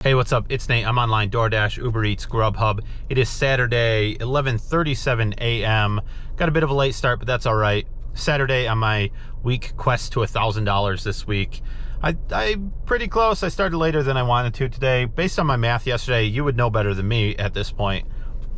Hey, what's up? It's Nate. I'm online, DoorDash, Uber Eats, Grubhub. It is Saturday, 11:37 a.m. Got a bit of a late start, but that's all right. Saturday on my week quest to $1,000 this week. I'm pretty close. I started later than I wanted to today. Based on my math yesterday, you would know better than me at this point.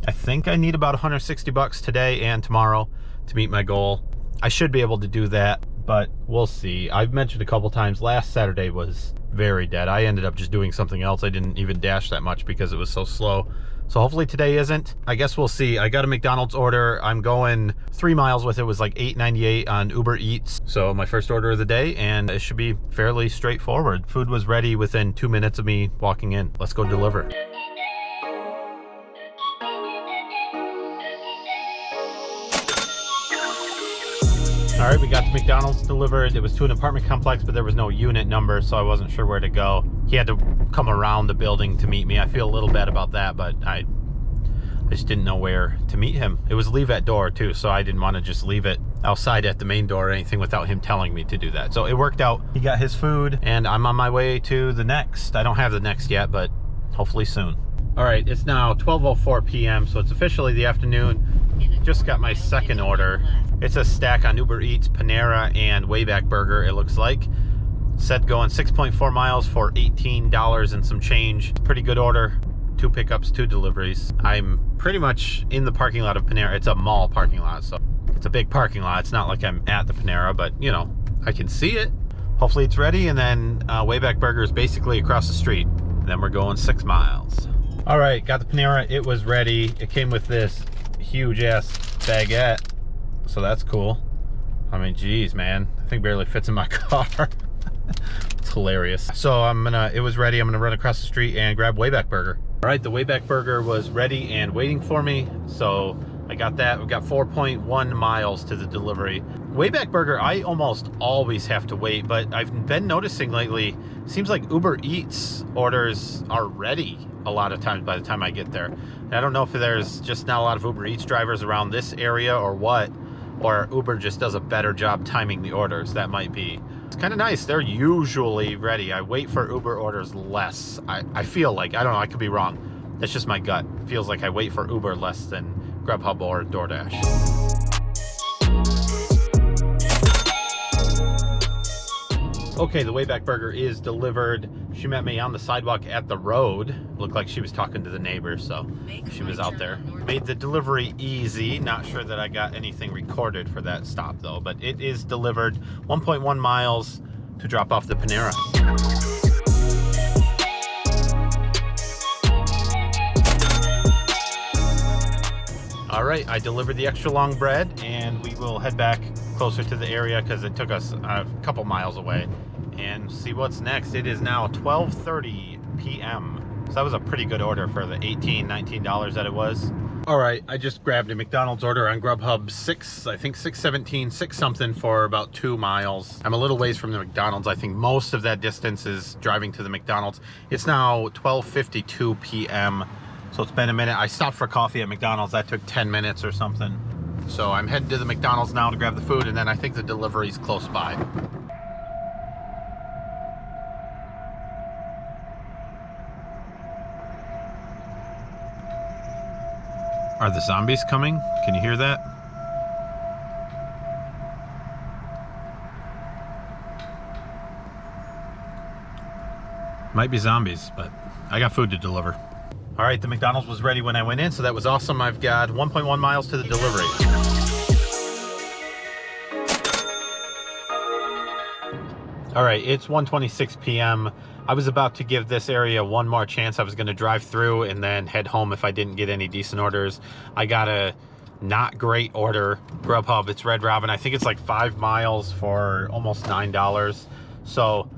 I think I need about 160 bucks today and tomorrow to meet my goal. I should be able to do that, but we'll see. I've mentioned a couple times, last Saturday was very dead. I ended up just doing something else. I didn't even dash that much because it was so slow. So hopefully today isn't. I guess we'll see. I got a McDonald's order. I'm going 3 miles with it. It was like $8.98 on Uber Eats. So my first order of the day, and it should be fairly straightforward. Food was ready within 2 minutes of me walking in. Let's go deliver. All right, we got the McDonald's delivered. It was to an apartment complex, but there was no unit number, so I wasn't sure where to go. He had to come around the building to meet me. I feel a little bad about that, but I just didn't know where to meet him. It was leave at door too, so I didn't want to just leave it outside at the main door or anything without him telling me to do that. So it worked out. He got his food, and I'm on my way to the next. I don't have the next yet, but hopefully soon. All right, it's now 12:04 p.m., so it's officially the afternoon. Just got my second order. It's a stack on Uber Eats, Panera, and Wayback Burger, it looks like. Said going 6.4 miles for $18 and some change. Pretty good order. 2 pickups, 2 deliveries. I'm pretty much in the parking lot of Panera. It's a mall parking lot, so it's a big parking lot. It's not like I'm at the Panera, but you know, I can see it. Hopefully it's ready, and then Wayback Burger is basically across the street. And then we're going 6 miles. All right, got the Panera. It was ready. It came with this huge ass baguette. So that's cool. I mean, geez, man, I think barely fits in my car. It's hilarious. So it was ready. I'm gonna run across the street and grab Wayback Burger. All right, the Wayback Burger was ready and waiting for me. So I got that. We got 4.1 miles to the delivery. Wayback Burger, I almost always have to wait, but I've been noticing lately, seems like Uber Eats orders are ready a lot of times by the time I get there. And I don't know if there's just not a lot of Uber Eats drivers around this area or what, or Uber just does a better job timing the orders. That might be. It's kind of nice. They're usually ready. I wait for Uber orders less. I feel like, I don't know, I could be wrong. That's just my gut. It feels like I wait for Uber less than Grubhub or DoorDash. Okay, the Wayback Burger is delivered. She met me on the sidewalk at the road. Looked like she was talking to the neighbors, so she was out there. Made the delivery easy. Not sure that I got anything recorded for that stop though, but it is delivered. 1.1 miles to drop off the Panera. All right, I delivered the extra long bread, and we will head back closer to the area because it took us a couple miles away, and see what's next. It is now 12:30 p.m. So that was a pretty good order for the $18, $19 that it was. All right, I just grabbed a McDonald's order on Grubhub, I think 617, 6 something for about 2 miles. I'm a little ways from the McDonald's. I think most of that distance is driving to the McDonald's. It's now 12:52 p.m. So it's been a minute. I stopped for coffee at McDonald's. That took 10 minutes or something. So I'm heading to the McDonald's now to grab the food, and then I think the delivery's close by. Are the zombies coming? Can you hear that? Might be zombies, but I got food to deliver. All right, the McDonald's was ready when I went in, so that was awesome. I've got 1.1 miles to the delivery. All right, it's 1:26 p.m. I was about to give this area one more chance. I was gonna drive through and then head home if I didn't get any decent orders. I got a not great order, Grubhub, it's Red Robin. I think it's like 5 miles for almost $9. So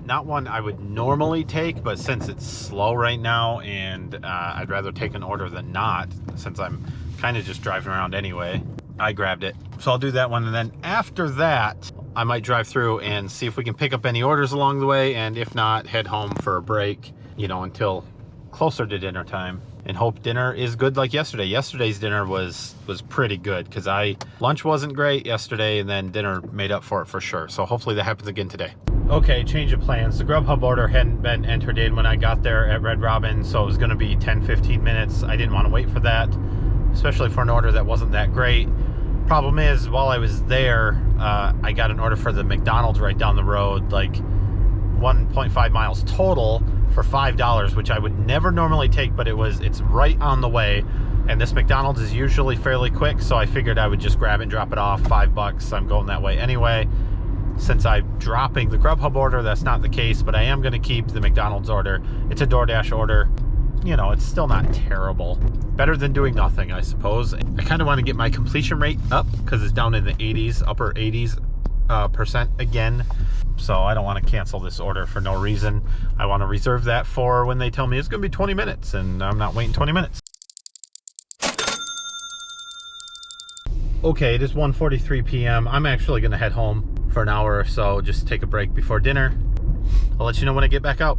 not one I would normally take, but since it's slow right now, and I'd rather take an order than not, since I'm kind of just driving around anyway, I grabbed it. So I'll do that one, and then after that, I might drive through and see if we can pick up any orders along the way, and if not, head home for a break, you know, until closer to dinner time, and hope dinner is good like yesterday. Yesterday's dinner was pretty good, because lunch wasn't great yesterday, and then dinner made up for it for sure. So hopefully that happens again today. Okay, change of plans. The Grubhub order hadn't been entered in when I got there at Red Robin, so it was going to be 10-15 minutes. I didn't want to wait for that, especially for an order that wasn't that great. Problem is, while I was there, I got an order for the McDonald's right down the road, like 1.5 miles total for $5, which I would never normally take, but it's right on the way. And this McDonald's is usually fairly quick, so I figured I would just grab it and drop it off. $5, I'm going that way anyway. Since I'm dropping the Grubhub order, that's not the case, but I am going to keep the McDonald's order. It's a DoorDash order. You know, it's still not terrible. Better than doing nothing, I suppose. I kind of want to get my completion rate up because it's down in the 80s, upper 80s percent again. So I don't want to cancel this order for no reason. I want to reserve that for when they tell me it's going to be 20 minutes, and I'm not waiting 20 minutes. Okay, it is 1:43 p.m. I'm actually going to head home for an hour or so, just take a break before dinner. I'll let you know when I get back out.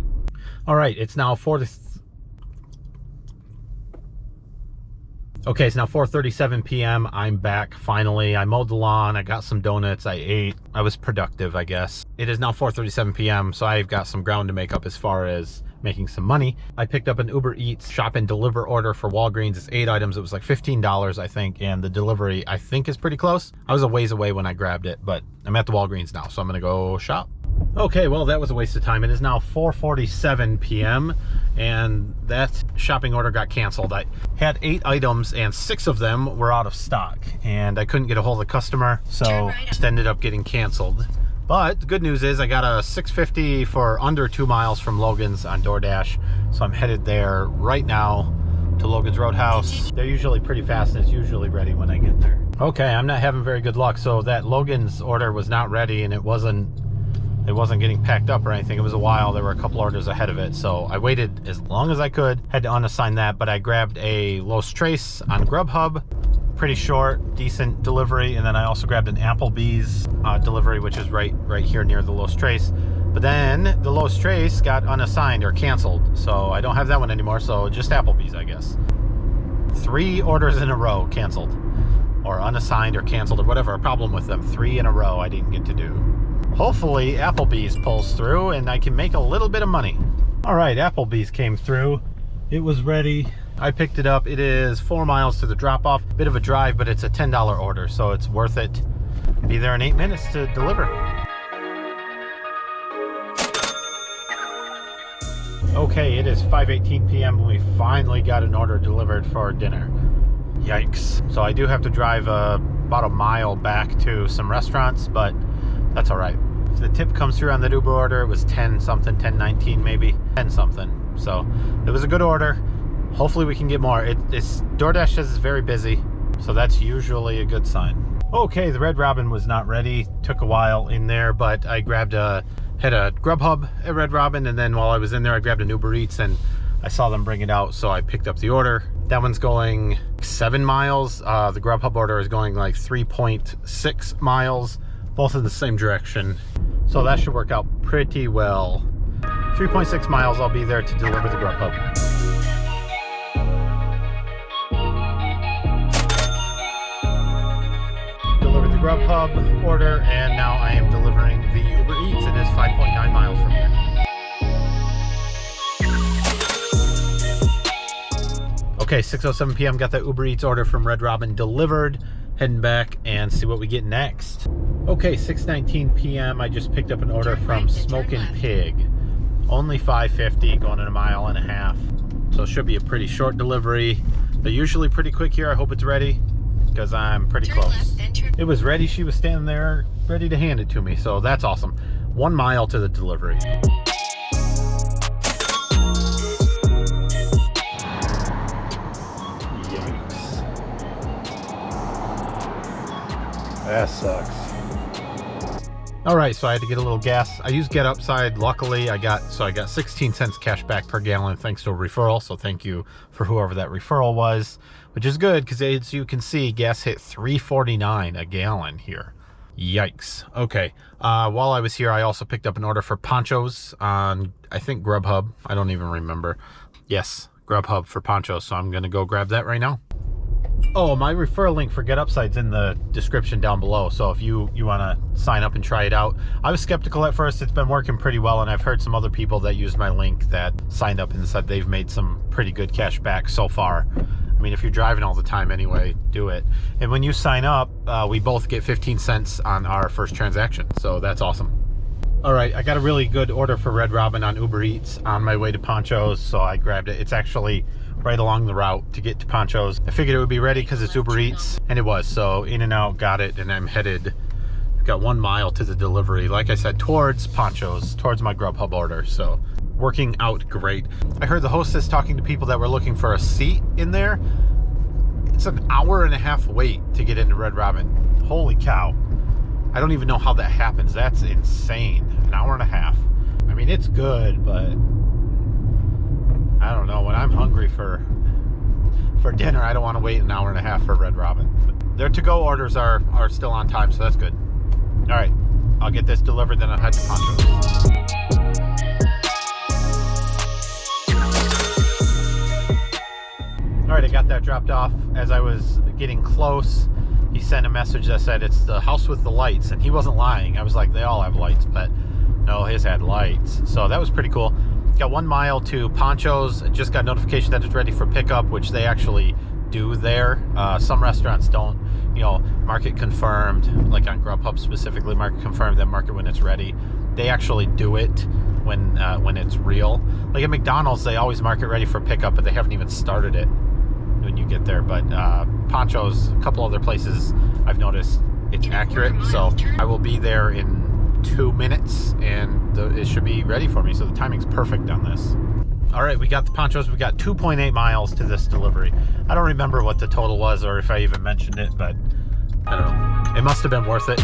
All right, it's now 4:37 p.m. I'm back finally. I mowed the lawn, I got some donuts, I ate. I was productive, I guess. It is now 4:37 p.m., so I've got some ground to make up as far as making some money. I picked up an Uber Eats shop and deliver order for Walgreens. It's 8 items. It was like $15, I think, and the delivery, I think, is pretty close. I was a ways away when I grabbed it, but I'm at the Walgreens now, so I'm gonna go shop. Okay, well, that was a waste of time. It is now 4:47 p.m. and that shopping order got canceled. I had 8 items and 6 of them were out of stock, and I couldn't get a hold of the customer, so just ended up getting canceled. But the good news is I got a $6.50 for under 2 miles from Logan's on DoorDash, so I'm headed there right now to Logan's Roadhouse. They're usually pretty fast, and it's usually ready when I get there. Okay, I'm not having very good luck. So that Logan's order was not ready, and it wasn't getting packed up or anything. It was a while. There were a couple orders ahead of it, so I waited as long as I could. Had to unassign that, but I grabbed a Los Tres on Grubhub. Pretty short, decent delivery, and then I also grabbed an Applebee's delivery, which is right here near the Los Tres. But then the Los Tres got unassigned or canceled, so I don't have that one anymore, so just Applebee's, I guess. 3 orders in a row canceled, or unassigned or canceled, or whatever. A problem with them. 3 in a row I didn't get to do. Hopefully Applebee's pulls through and I can make a little bit of money. All right, Applebee's came through. It was ready. I picked it up. It is 4 miles to the drop-off. Bit of a drive, but it's a $10 order, so it's worth it. Be there in 8 minutes to deliver. Okay, it is 5:18 p.m. and we finally got an order delivered for dinner. Yikes. So I do have to drive about a mile back to some restaurants, but that's all right. If the tip comes through on the Uber order, it was 10 something, 10.19 maybe, 10 something. So it was a good order. Hopefully we can get more. It's DoorDash says it's very busy, so that's usually a good sign. Okay, the Red Robin was not ready. Took a while in there, but I had a Grubhub at Red Robin, and then while I was in there, I grabbed an Uber Eats, and I saw them bring it out, so I picked up the order. That one's going 7 miles. The Grubhub order is going like 3.6 miles, both in the same direction. So that should work out pretty well. 3.6 miles, I'll be there to deliver the Grubhub. Delivered the Grubhub order, and now I am delivering the Uber Eats. It is 5.9 miles from here. Okay, 6:07 p.m. got that Uber Eats order from Red Robin delivered. Heading back and see what we get next. Okay, 6:19 p.m. I just picked up an order from Smokin' Pig. Only $5.50, going in a mile and a half. So it should be a pretty short delivery. They're usually pretty quick here. I hope it's ready, because I'm pretty close. It was ready. She was standing there ready to hand it to me, so that's awesome. 1 mile to the delivery. Yikes. That sucks. All right, so I had to get a little gas. I used Get Upside. Luckily, I got 16 cents cash back per gallon thanks to a referral. So thank you for whoever that referral was, which is good because as you can see, gas hit $3.49 a gallon here. Yikes. Okay. While I was here, I also picked up an order for ponchos on, I think, Grubhub. I don't even remember. Yes, Grubhub for ponchos. So I'm going to go grab that right now. Oh, my referral link for Get Upside's in the description down below. So if you want to sign up and try it out. I was skeptical at first. It's been working pretty well, and I've heard some other people that used my link that signed up and said they've made some pretty good cash back so far. I mean, if you're driving all the time anyway, do it. And when you sign up, we both get 15 cents on our first transaction. So that's awesome. All right, I got a really good order for Red Robin on Uber Eats on my way to Poncho's, so I grabbed it. It's actually right along the route to get to Poncho's. I figured it would be ready because it's Uber Eats, and it was. So in and out, got it, and I'm headed, got 1 mile to the delivery, like I said, towards Poncho's, towards my Grubhub order. So working out great. I heard the hostess talking to people that were looking for a seat in there. It's an hour-and-a-half wait to get into Red Robin. Holy cow. I don't even know how that happens. That's insane. An hour-and-a-half. I mean, it's good, but I don't know. When I'm hungry for dinner, I don't want to wait an hour-and-a-half for Red Robin. But their to-go orders are still on time, so that's good. All right, I'll get this delivered, then I'll head to Poncho's. All right, I got that dropped off. As I was getting close, he sent a message that said it's the house with the lights, and he wasn't lying. I was like, they all have lights, but no, his had lights. So that was pretty cool. Got 1 mile to Poncho's. Just got notification that it's ready for pickup, which they actually do there. Some restaurants don't, you know, mark it confirmed, like on Grubhub specifically, mark it confirmed, then mark it when it's ready. They actually do it when it's real. Like at McDonald's, they always mark it ready for pickup, but they haven't even started it when you get there. But Poncho's, a couple other places I've noticed it's accurate. So I will be there in 2 minutes, and it should be ready for me. So the timing's perfect on this. All right, we got the Poncho's. We got 2.8 miles to this delivery. I don't remember what the total was or if I even mentioned it, but I don't know. It must have been worth it.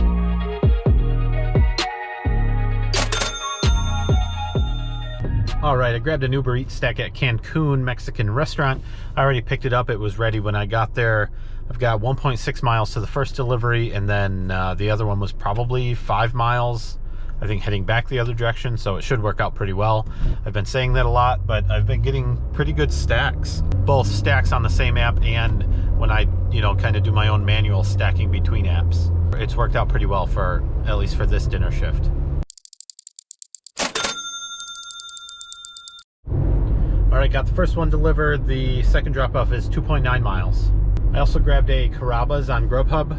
All right, I grabbed an Uber Eats stack at Cancun Mexican restaurant. I already picked it up. It was ready when I got there. I've got 1.6 miles to the first delivery, and then the other one was probably 5 miles, I think, heading back the other direction, so it should work out pretty well. I've been saying that a lot, but I've been getting pretty good stacks. Both stacks on the same app and when I, you know, kind of do my own manual stacking between apps. It's worked out pretty well for, at least for this dinner shift. All right, got the first one delivered. The second drop-off is 2.9 miles. I also grabbed a Carrabba's on Grubhub.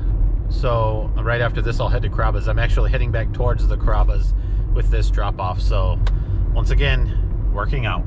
So right after this, I'll head to Carrabba's. I'm actually heading back towards the Carrabba's with this drop-off. So once again, working out.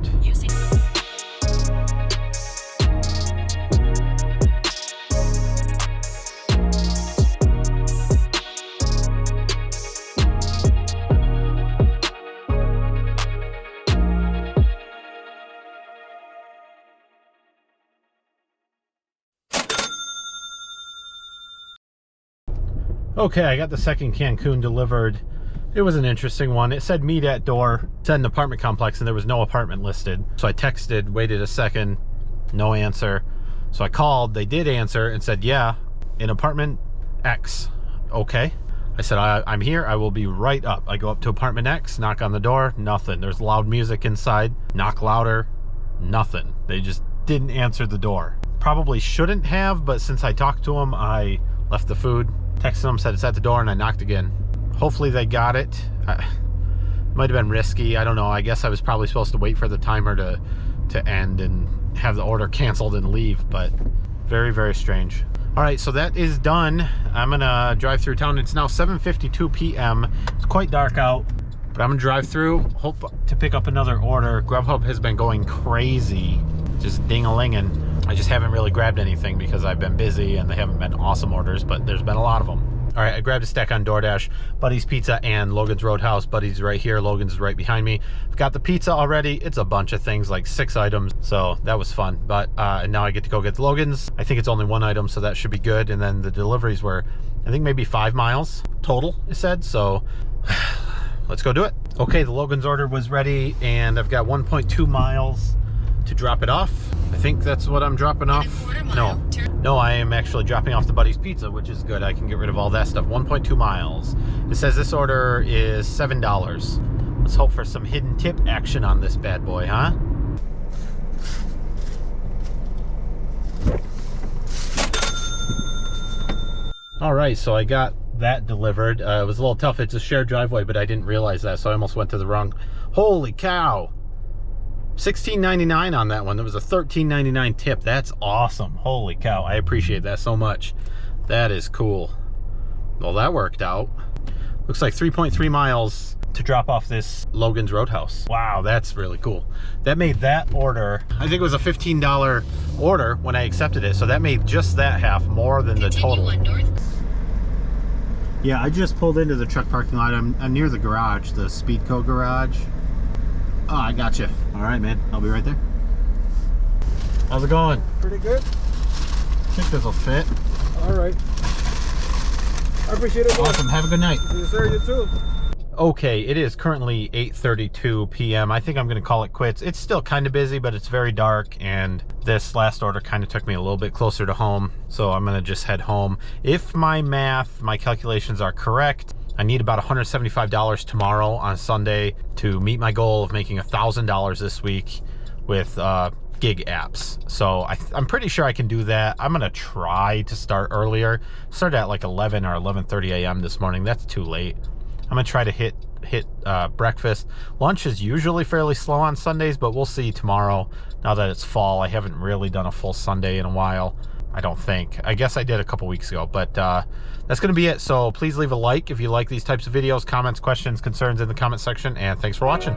Okay, I got the second Cancun delivered. It was an interesting one. It said meet at door. It said an apartment complex, and there was no apartment listed. So I texted, waited a second, no answer. So I called, they did answer and said, yeah, in apartment X. Okay. I said, I'm here, I will be right up. I go up to apartment X, knock on the door, nothing. There's loud music inside, knock louder, nothing. They just didn't answer the door. Probably shouldn't have, but since I talked to them, I left the food. Texted them, said it's at the door, and I knocked again. Hopefully they got it. Might have been risky. I don't know. I guess I was probably supposed to wait for the timer to end and have the order canceled and leave, but very, very strange. All right, so that is done. I'm gonna drive through town. It's now 7:52 p.m. It's quite dark out, but I'm gonna drive through, hope to pick up another order. Grubhub has been going crazy, just ding-a-linging. I just haven't really grabbed anything because I've been busy and they haven't been awesome orders, but there's been a lot of them. All right, I grabbed a stack on DoorDash, Buddy's Pizza and Logan's Roadhouse. Buddy's right here, Logan's is right behind me. I've got the pizza already. It's a bunch of things, like 6 items, so that was fun. But now I get to go get the Logan's. I think it's only 1 item, so that should be good. And then the deliveries were, I think, maybe 5 miles total, it said, so let's go do it. Okay, the Logan's order was ready, and I've got 1.2 miles to drop it off. I think that's what I'm dropping off. No, I am actually dropping off the Buddy's Pizza, which is good. I can get rid of all that stuff. 1.2 miles. It says this order is $7. Let's hope for some hidden tip action on this bad boy, huh? All right, so I got that delivered. It was a little tough. It's a shared driveway, but I didn't realize that, so I almost went to the wrong. Holy cow! $16.99 on that one. There was a $13.99 tip. That's awesome. Holy cow! I appreciate that so much. That is cool. Well, that worked out. Looks like 3.3 miles to drop off this Logan's Roadhouse. Wow, that's really cool. That made that order, I think it was a $15 order when I accepted it, so that made just that half more than the total. Yeah, I just pulled into the truck parking lot. I'm near the garage, the Speedco garage. Oh, I got you. All right, man. I'll be right there. How's it going? Pretty good. I think this will fit. All right. I appreciate it. Awesome. Have a good night. Yes, sir. You too. Okay, it is currently 8:32 p.m. I think I'm going to call it quits. It's still kind of busy, but it's very dark, and this last order kind of took me a little bit closer to home, so I'm going to just head home. If my calculations are correct, I need about $175 tomorrow on Sunday to meet my goal of making $1,000 this week with gig apps. So I'm pretty sure I can do that. I'm going to try to start earlier. Started at like 11 or 11:30 a.m. this morning. That's too late. I'm gonna try to hit breakfast. Lunch is usually fairly slow on Sundays, but we'll see tomorrow. Now that it's fall, I haven't really done a full Sunday in a while. I don't think. I guess I did a couple weeks ago, but that's gonna be it. So please leave a like if you like these types of videos, comments, questions, concerns in the comment section, and thanks for watching.